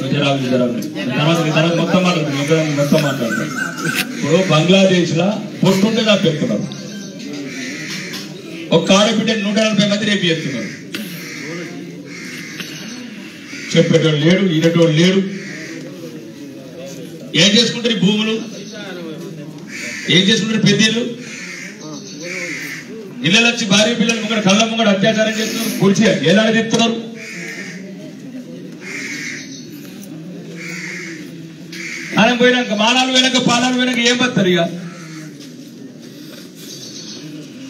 తర్వాత మొత్తం మాట్లాడతారు. ఇప్పుడు బంగ్లాదేశ్ లా పొట్టుంటే నాకు పెడుతున్నారు. ఒక ఆడబిడ్డ 140 మంది రేపు చేస్తున్నారు. చెప్పేటోడు లేడు, ఈనటోడు లేడు. ఏం చేసుకుంటారు ఈ భూములు? ఏం చేసుకుంటారు పెద్దలు? ఇళ్ళకి వచ్చి భార్య పిల్లలు ముంగడ కళ్ళ ముంగడ అత్యాచారం చేస్తున్నారు, కుర్చీ ఏలాగా చెప్తున్నారు. మనం పోయినాక మానాలు పోయినాక పానాలు పోయినాక ఏం పడతారు? ఇక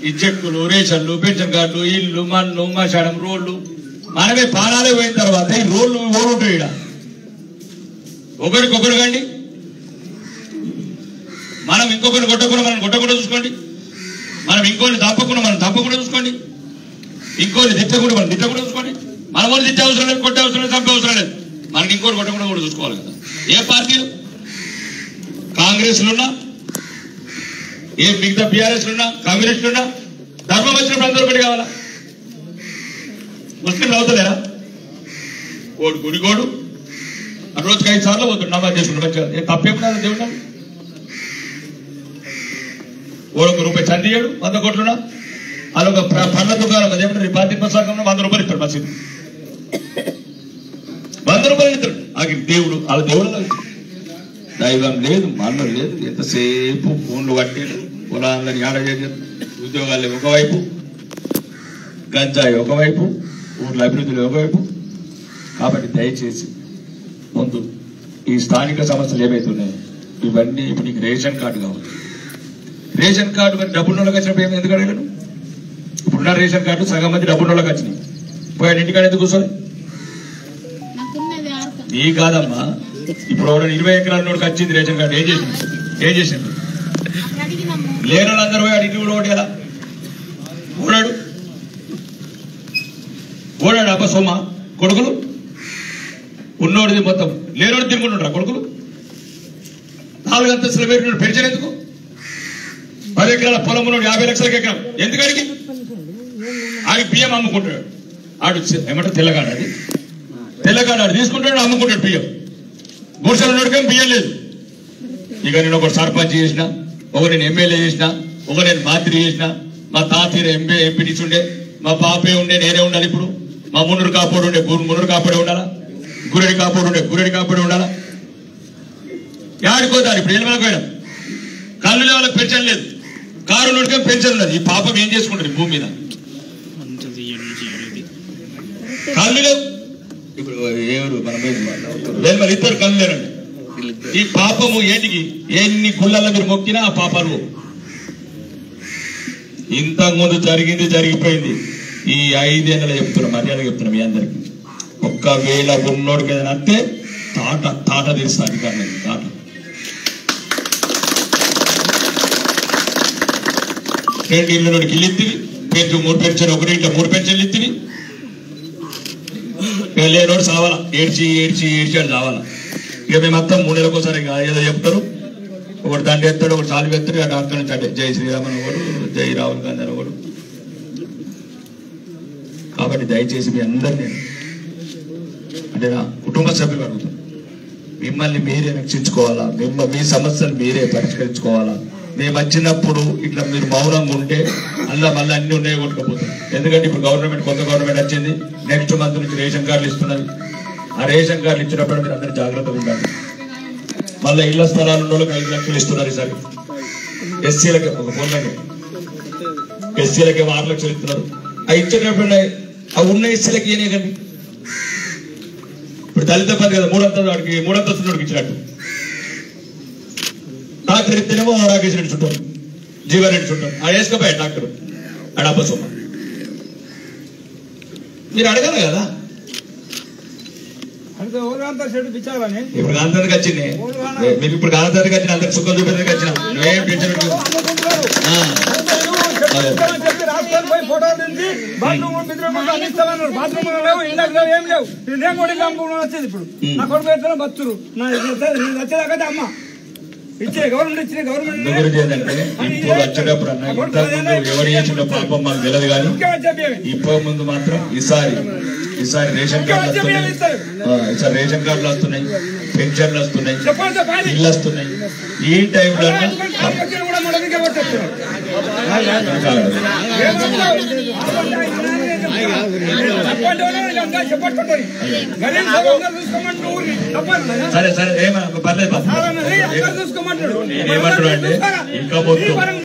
ఈ చెక్కులు, రేషన్లు, పెన్షన్ కార్డులు, ఇల్లు, మన్ను, మశానం, రోడ్లు, మనమే పానాలే పోయిన తర్వాత ఈ రోడ్లు ఓడుంటాయి. ఇక్కడ ఒకరికొకరు కండి. మనం ఇంకొకరిని కొట్టకుండా మనం కొట్టకుండా చూసుకోండి. మనం ఇంకోని తప్పకుండా మనం తప్పకుండా చూసుకోండి. ఇంకోని తిట్టకుండా మనం తిట్టకుండా చూసుకోండి. మన వాళ్ళు తిట్టే అవసరం లేదు, కొట్టే అవసరం లేదు, చంపే అవసరం లేదు. మనకి ఇంకోటి కొట్టకుండా కూడా చూసుకోవాలి కదా. ఏ పార్టీలు? కాంగ్రెస్లున్నా, ఏ మిగతా బీఆర్ఎస్లున్నా, కమ్యూనిస్టులున్నా ధర్మం వచ్చినప్పుడు అందరూ ఒకటి కావాలా? ముస్లింలు అవుతలేరా? ఓడు గుడిగోడు ఆ రోజుకి 5 సార్లు పోతుంది నమాజ్ చేసుకుంటారు. మంచిగా తప్పేమన్నా దేవుడు? ఓడొక రూపాయి చండి చేయడు, 100 కోట్లున్నా అదొక పండ్ల దుకాణం అదేమంటారు పార్టీ పుస్తకంలో 100 రూపాయలు ఇస్తాడు. మసీదు 100 రూపాయలు ఇస్తాడు. అది దేవుడు వాళ్ళ దేవుడు దైవం లేదు, మన్నం లేదు. ఎంతసేపు ఫోన్లు కట్టాడు, పొలాలని ఆడ చేశారు, ఉద్యోగాలు ఒకవైపు, గంజాయి ఒకవైపు, ఊర్ల అభివృద్ధులు ఒకవైపు. కాబట్టి దయచేసి ముందు ఈ స్థానిక సమస్యలు ఏమైతున్నాయి ఇవన్నీ ఇప్పుడు నీకు రేషన్ కార్డు కావాలి. రేషన్ కార్డు మరి డబ్బున్నోళ్ళకి వచ్చినప్పుడు ఏమి ఎందుకు అడగలను? ఇప్పుడున్న రేషన్ కార్డు సగం మంది డబ్బున్నోళ్ళకి వచ్చినాయి. పోయాడు ఇంటికాడ ఎందుకు కూర్చొని? నీ కాదమ్మా, ఇప్పుడు 20 ఎకరాల నోడికి వచ్చింది రేషన్ కార్డు. ఏం చేసిండు? లేని వాళ్ళందరూ పోయాడు ఇంటి కూడా ఒకటి ఎలా ఓడాడు అబ్బా సొమ్మ కొడుకులు. ఉన్నోడిది మొత్తం, లేనోడు తిరుగుతుంటారా కొడుకులు? 4 అంతస్తుల పేరు పెన్షన్ ఎందుకు? 10 ఎకరాల పొలం ఉన్నాడు 50 లక్షలకి ఎకరం ఎందుకడికి? ఆడి బియ్యం అమ్ముకుంటాడు. ఆడు ఏమంటారు తెల్లగాడు, అది తెల్లగాడు ఆడు తీసుకుంటాడు, అమ్ముకుంటాడు బియ్యం. గుడిసెలు ఉన్నోడికేం బియ్యం లేదు. ఇక నేను ఒకటి సర్పంచ్ చేసిన, ఒక నేను ఎమ్మెల్యే చేసిన, ఒక నేను మంత్రి చేసిన, మా తాతయ్య ఎంపీటీసీ ఉండే, మా పాపే ఉండే, నేనే ఉండాలి. ఇప్పుడు మా మున్నూరు కాపోడు ఉండే, మున్నూరు కాపాడే ఉండాలా? గురెడి కాపోడు ఉండే, గురెడి కాపాడే ఉండాలా? ఆడుకోదారు. ఇప్పుడు ఎల్లుమలకు పోయినా కళ్ళు వాళ్ళకి పెన్షన్ లేదు, కారు నోటికే పెన్షన్ ఉన్నది. ఈ పాపం ఏం చేసుకుంటారు భూమి మీద? కళ్ళు లేవు. ఇప్పుడు ఎవరు మన ఇద్దరు కళ్ళు లేరండి. ఈ పాపము ఏంటికి? ఎన్ని గుళ్ళల్లో మీరు మొక్కినా ఆ పాపాలు. ఇంతకుముందు జరిగింది జరిగిపోయింది. ఈ 5 ఏళ్ళలో చెప్తున్నాం, మర్యాద చెప్తున్నాం మీ అందరికి. ఒక్కవేళ ఉన్నోడికి ఏదైనా అంటే తాట తెలుస్తా అధికారులకి. తాట రెండు ఇళ్ళలోకి ఇల్లు ఇత్తివి, పెన్షన్ 3 పెన్షన్, ఒకటి ఇంట్లో 3 పెన్షన్లు ఇత్తివి. లేనోడు సావాలా, ఏడ్చి అని చావాలా. ఇక మేమంతా 3 నెలలకోసారి ఏదో చెప్తారు. ఒకటి దండ ఎత్తాడు, ఒకటి చాలు ఎత్తాడు. ఆ డాక్టర్ నుంచి అంటే జై శ్రీరామన్ ఒకడు, జై రాహుల్ గాంధీ అని ఒకడు. కాబట్టి దయచేసి మీ అందరినీ అంటే నా కుటుంబ సభ్యులు అడుగుతాం, మిమ్మల్ని మీరే రక్షించుకోవాలా, మీ సమస్యలు మీరే పరిష్కరించుకోవాలా. మేము వచ్చినప్పుడు ఇట్లా మీరు మౌనంగా ఉంటే మళ్ళీ అన్ని ఉన్నాయి కొట్టుకపోతాం. ఎందుకంటే ఇప్పుడు కొత్త గవర్నమెంట్ వచ్చింది. నెక్స్ట్ మంత్ నుంచి రేషన్ కార్డులు ఇస్తున్నది. ఆ రేషన్ కార్డులు ఇచ్చినప్పుడు మీరు అందరూ జాగ్రత్తగా ఉండాలి. మళ్ళీ ఇళ్ల స్థలాలు ఉన్న వాళ్ళకి 5 లక్షలు ఇస్తున్నారు ఈసారి. ఎస్సీలకి ఒక ఫోన్లకి ఎస్సీలకి 6 లక్షలు ఇస్తున్నారు. అవి ఇచ్చేటప్పుడు ఆ ఉన్న ఎస్సీలకి ఏనే కానీ ఇప్పుడు దళిత బంధు కదా 3 అంతస్తున్నోడికి ఇచ్చినట్టు. డాక్టర్ ఇస్తేనేమో రాకేష్ రెడ్డి చుట్టారు, జీవారెడ్డి చుట్టారు. ఆ వేసుకోపోయా డాక్టర్ అడబ్బ సొమ్మ. మీరు అడగాలి కదా. ఇప్పుడు గాంధారికి వచ్చింది, మీకు ఇప్పుడు గాంధారికి వచ్చిన అందరికి సుఖం చూపేందుకు వచ్చిన నువ్వేం టెన్షన్ అమ్మ ఇచ్చే గవర్నమెంట్ ఇచ్చిన గవర్నమెంట్ ఇప్పుడు వచ్చేటప్పుడు అన్న ఇంతకు ముందు ఎవరు చేసిన పాపం మాకు తెలియదు కానీ ఇప్పుడు ముందు మాత్రం ఈసారి ఈసారి రేషన్ కార్డులు వస్తున్నాయి, ఈసారి రేషన్ కార్డులు వస్తున్నాయి, పెన్షన్లు వస్తున్నాయి, ఇల్లు వస్తున్నాయి. ఈ టైంలో సరే సరే ఏమన్నా పర్లేదు. ఏమంటారు అంటే ఇంకా మొత్తం